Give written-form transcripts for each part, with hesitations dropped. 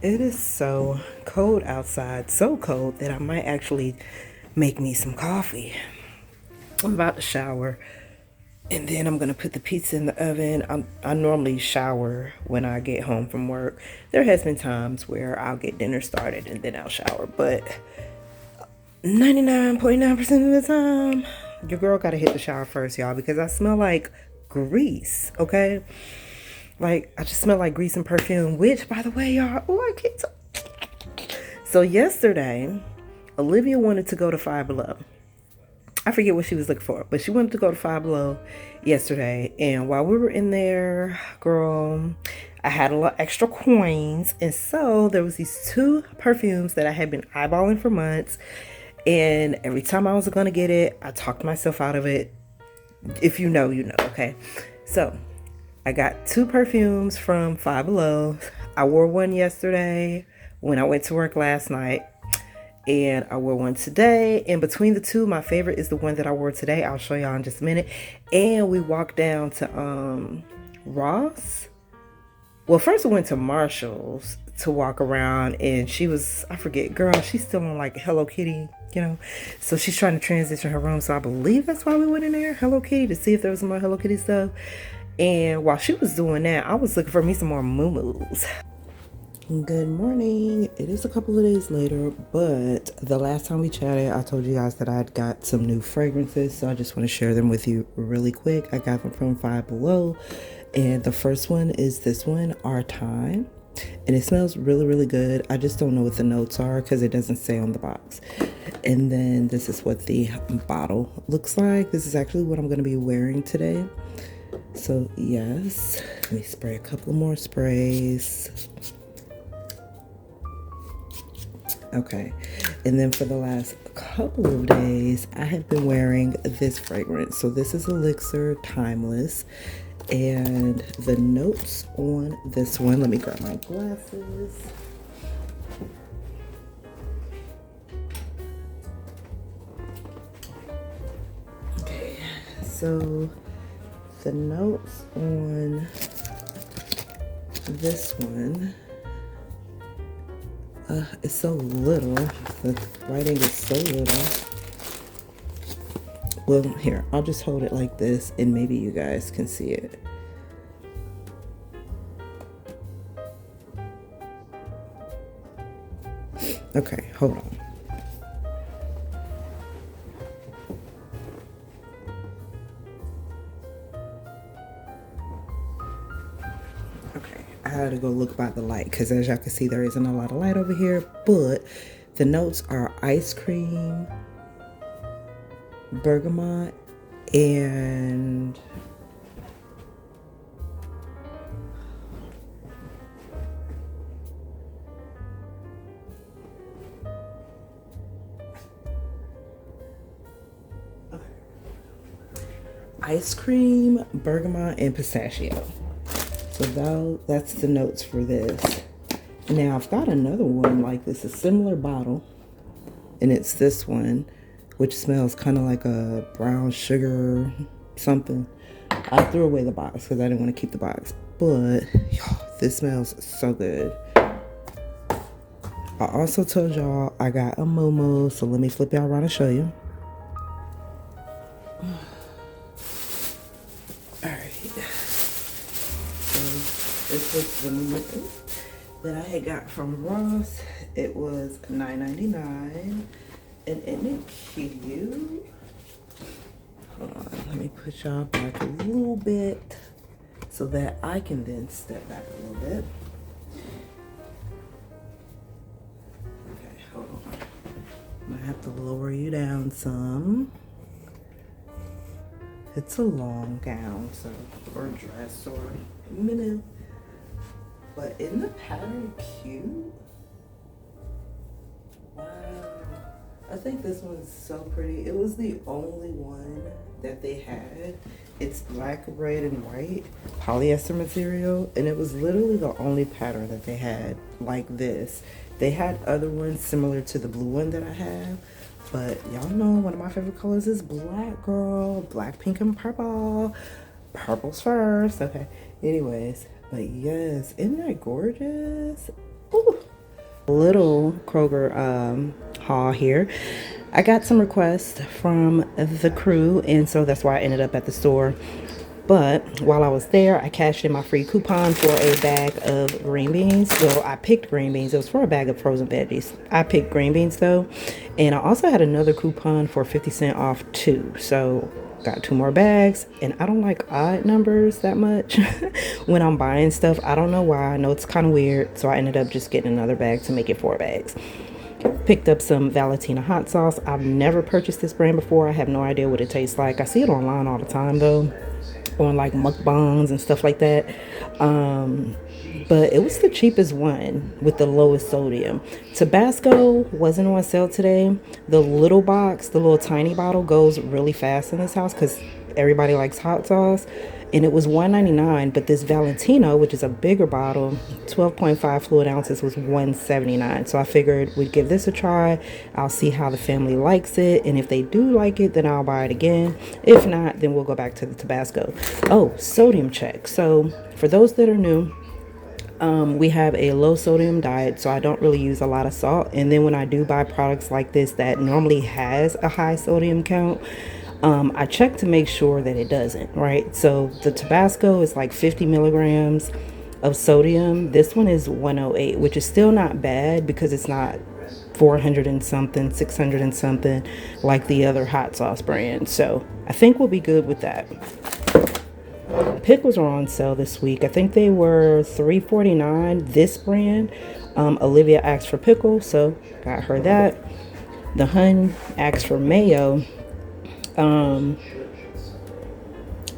It is so cold outside, so cold that I might actually make me some coffee. I'm about to shower and then I'm gonna put the pizza in the oven. I normally shower when I get home from work. There has been times where I'll get dinner started and then I'll shower, but 99.9% of the time, your girl gotta hit the shower first, y'all, because I smell like grease, okay? Like, I just smell like grease and perfume, which, by the way, y'all, oh, I can't. So, yesterday, Olivia wanted to go to Five Below. I forget what she was looking for, but she wanted to go to Five Below yesterday. And while we were in there, girl, I had a lot extra coins. And so there was these two perfumes that I had been eyeballing for months. And every time I was going to get it, I talked myself out of it. If you know, you know, okay? So I got two perfumes from Five Below. I wore one yesterday when I went to work last night. And I wore one today. And between the two, my favorite is the one that I wore today. I'll show y'all in just a minute. And we walked down to Ross. Well, first we went to Marshall's to walk around, and she was, I forget, girl, she's still on like Hello Kitty, you know. So she's trying to transition her room. So I believe that's why we went in there, Hello Kitty, to see if there was some more Hello Kitty stuff. And while she was doing that, I was looking for me some more moo-moos. Good morning. It is a couple of days later, but the last time we chatted, I told you guys that I'd got some new fragrances, so I just want to share them with you really quick. I got them from Five Below, and the first one is this one, Our Time, and it smells really, really good. I just don't know what the notes are because it doesn't say on the box. And then this is what the bottle looks like. This is actually what I'm going to be wearing today. So yes, let me spray a couple more sprays. Okay, and then for the last couple of days, I have been wearing this fragrance. So this is Elixir Timeless, and the notes on this one, let me grab my glasses. Okay, so the notes on this one, it's so little. The writing is so little. Well, here, I'll just hold it like this and maybe you guys can see it. Okay, hold on. Okay, I had to go look by the light because as y'all can see, there isn't a lot of light over here, but the notes are ice cream, bergamot, and ice cream, bergamot, and pistachio. So that's the notes for this. Now I've got another one like this, a similar bottle, and it's this one, which smells kind of like a brown sugar something. I threw away the box because I didn't want to keep the box, but y'all, this smells so good. I also told y'all I got a Momo, so let me flip y'all around and show you. Alright. So this was the Momo that I had got from Ross. It was $9.99. And isn't it cute? Hold on, let me put y'all back a little bit so that I can then step back a little bit. Okay, hold on. I'm gonna have to lower you down some. It's a long gown, so, or dress, or minute. But isn't the pattern cute? Wow. I think this one's so pretty. It was the only one that they had. It's black, red, and white polyester material, and it was literally the only pattern that they had like this. They had other ones similar to the blue one that I have, but y'all know one of my favorite colors is black, girl. Black, pink, and purple. Purple's first. Okay. Anyways, but yes, isn't that gorgeous? Ooh. Little Kroger haul here. I got some requests from the crew, and so that's why I ended up at the store. But while I was there, I cashed in my free coupon for a bag of green beans. Well, I picked green beans. It was for a bag of frozen veggies. I picked green beans though. And I also had another coupon for 50 cents off too. So got 2 more bags. And I don't like odd numbers that much when I'm buying stuff. I don't know why. I know it's kind of weird. So I ended up just getting another bag to make it 4 bags. Picked up some Valentina hot sauce. I've never purchased this brand before. I have no idea what it tastes like. I see it online all the time though, on like mukbangs and stuff like that. But it was the cheapest one with the lowest sodium. Tabasco wasn't on sale today. The little box, the little tiny bottle, goes really fast in this house because everybody likes hot sauce. And it was $1.99, but this Valentino, which is a bigger bottle, 12.5 fluid ounces, was $1.79. So I figured we'd give this a try. I'll see how the family likes it, and if they do like it, then I'll buy it again. If not, then we'll go back to the Tabasco. Oh, sodium check. So for those that are new, we have a low sodium diet, so I don't really use a lot of salt. And then when I do buy products like this that normally has a high sodium count, I check to make sure that it doesn't, right? So the Tabasco is like 50 milligrams of sodium. This one is 108, which is still not bad because it's not 400 and something, 600 and something like the other hot sauce brand. So I think we'll be good with that. Pickles are on sale this week. I think they were $3.49. This brand. Olivia asked for pickle, so got her that. The Hun asked for mayo.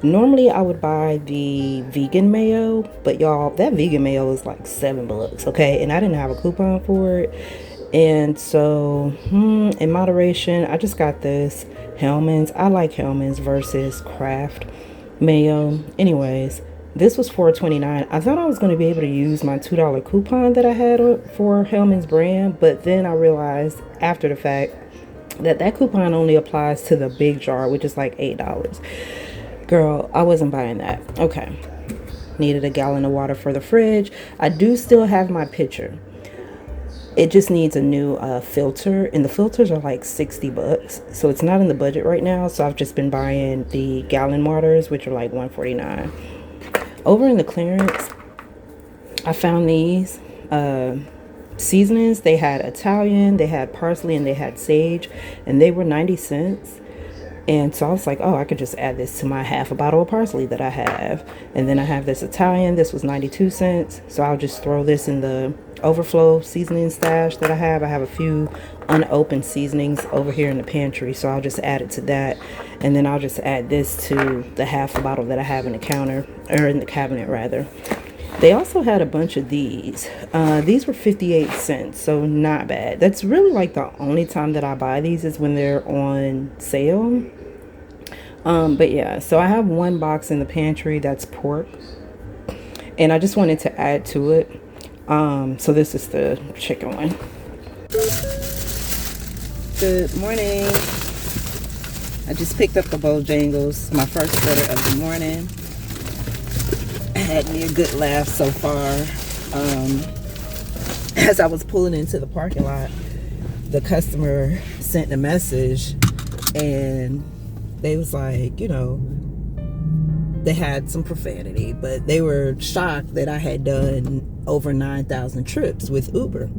Normally I would buy the vegan mayo, but y'all, that vegan mayo is like $7, okay? And I didn't have a coupon for it. And so, in moderation, I just got this Hellmann's. I like Hellmann's versus Kraft mayo. Anyways, this was $4.29. I thought I was going to be able to use my $2 coupon that I had for Hellmann's brand, but then I realized after the fact that coupon only applies to the big jar, which is like $8. Girl, I wasn't buying that. Okay. Needed a gallon of water for the fridge. I do still have my pitcher. It just needs a new filter, and the filters are like $60, so it's not in the budget right now. So I've just been buying the gallon waters, which are like $149. Over in the clearance, I found these seasonings. They had Italian, they had parsley, and they had sage, and they were 90 cents. And so I was like, oh, I could just add this to my half a bottle of parsley that I have. And then I have this Italian. This was 92 cents. So I'll just throw this in the overflow seasoning stash that I have. I have a few unopened seasonings over here in the pantry, so I'll just add it to that. And then I'll just add this to the half a bottle that I have in the counter, or in the cabinet rather. They also had a bunch of these. These were 58 cents, so not bad. That's really like the only time that I buy these is when they're on sale. But yeah, so I have one box in the pantry that's pork, and I just wanted to add to it. So this is the chicken one. Good morning. I just picked up the Bojangles, my first order of the morning. Had me a good laugh so far. As I was pulling into the parking lot, the customer sent a message, and they was like, you know, they had some profanity, but they were shocked that I had done over 9,000 trips with Uber.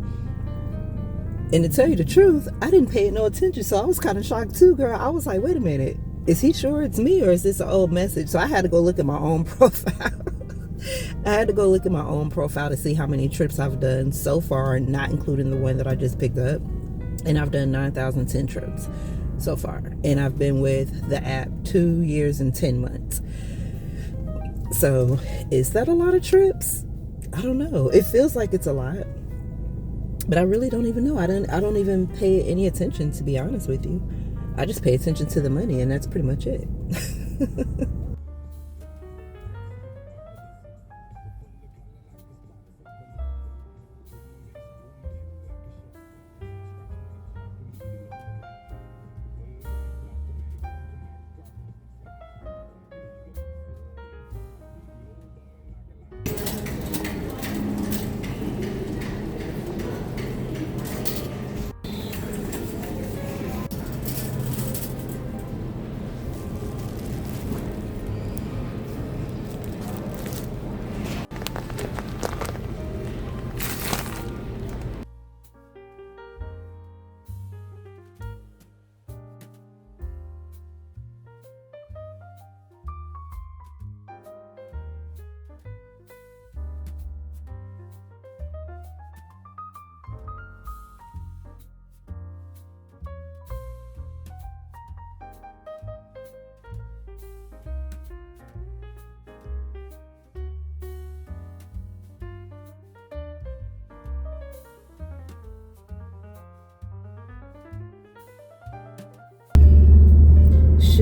And to tell you the truth, I didn't pay it no attention, so I was kind of shocked too, girl. I was like, wait a minute, is he sure it's me, or is this an old message? So I had to go look at my own profile. I had to go look at my own profile to see how many trips I've done so far, not including the one that I just picked up. And I've done 9,010 trips so far. And I've been with the app 2 years and 10 months. So is that a lot of trips? I don't know. It feels like it's a lot, but I really don't even know. I don't even pay any attention, to be honest with you. I just pay attention to the money, and that's pretty much it.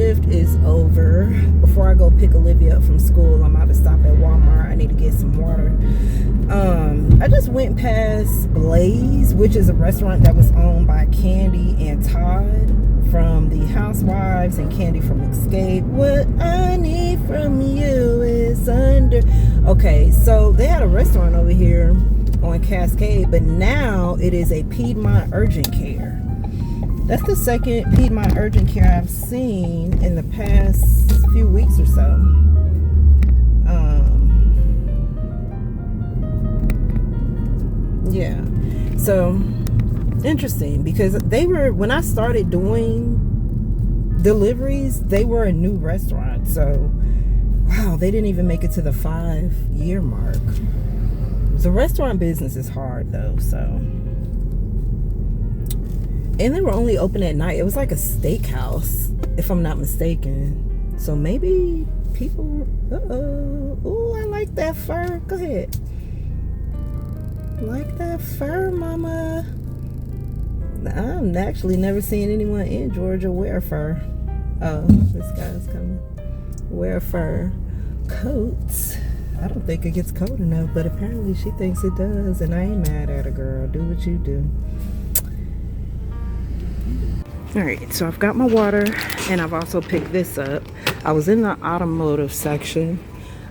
shift is over. Before I go pick Olivia up from school, I'm about to stop at Walmart. I need to get some water. I just went past Blaze, which is a restaurant that was owned by Candy and Todd from the Housewives and Candy from Escape. What I need from you is under. Okay, so they had a restaurant over here on Cascade, but now it is a Piedmont Urgent Care. That's the second Piedmont Urgent Care I've seen in the past few weeks or so. Yeah, so interesting, because they were, when I started doing deliveries, they were a new restaurant. So wow, they didn't even make it to the 5-year mark. The restaurant business is hard though, so. And they were only open at night. It was like a steakhouse, if I'm not mistaken. So maybe people, oh, I like that fur. Go ahead. Like that fur, mama. I'm actually never seen anyone in Georgia wear fur. Oh, this guy's coming. Wear fur coats. I don't think it gets cold enough, but apparently she thinks it does, and I ain't mad at her, girl. Do what you do. Alright, so I've got my water, and I've also picked this up. I was in the automotive section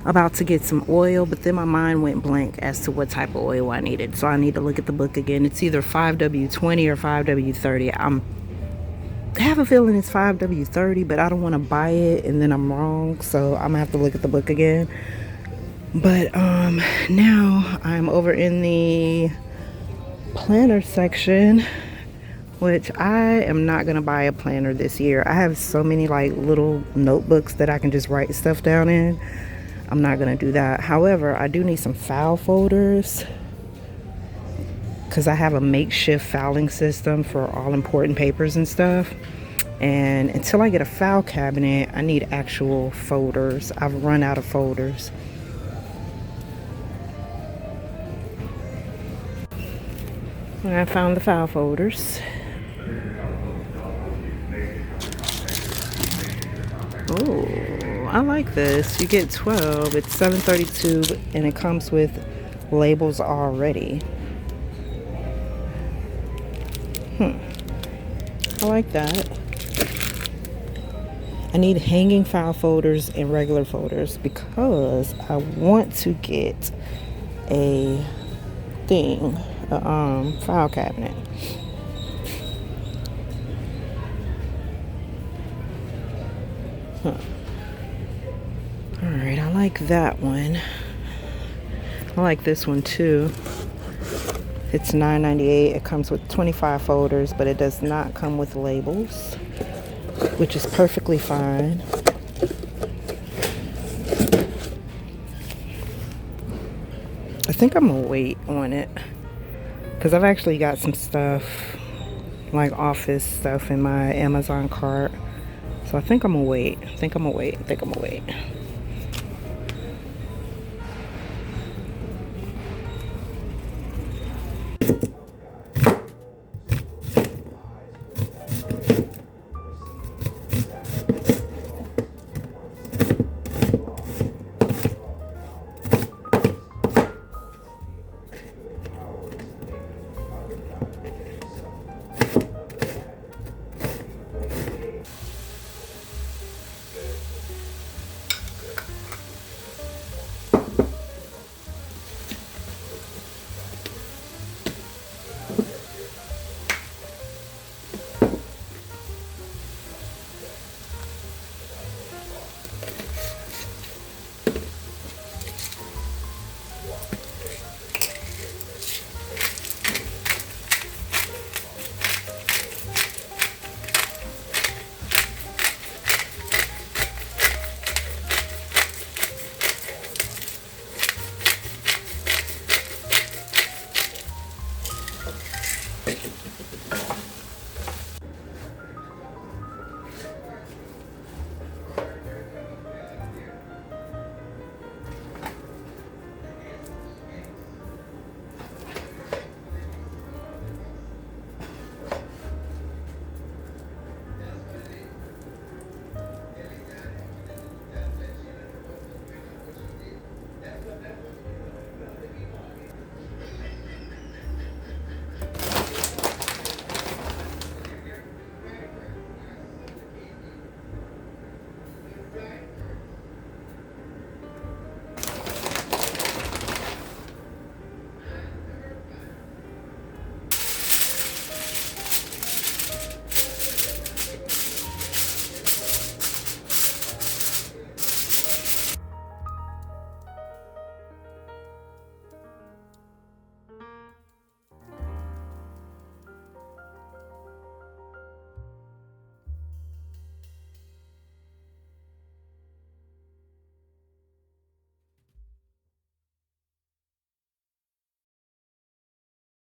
about to get some oil, but then my mind went blank as to what type of oil I needed. So I need to look at the book again. It's either 5W20 or 5W30. I have a feeling it's 5W30, but I don't want to buy it and then I'm wrong. So I'm gonna have to look at the book again. But now I'm over in the planner section, which I am not gonna buy a planner this year. I have so many like little notebooks that I can just write stuff down in. I'm not gonna do that. However, I do need some file folders because I have a makeshift filing system for all important papers and stuff. And until I get a file cabinet, I need actual folders. I've run out of folders. And I found the file folders. Oh, I like this. You get 12. It's $7.32 and it comes with labels already. I like that. I need hanging file folders and regular folders because I want to get a thing, a file cabinet. Alright, I like that one. I like this one too. It's $9.98. It comes with 25 folders, but it does not come with labels, which is perfectly fine. I think I'm gonna wait on it because I've actually got some stuff, like office stuff, in my Amazon cart. So I think I'm gonna wait. I think I'm gonna wait.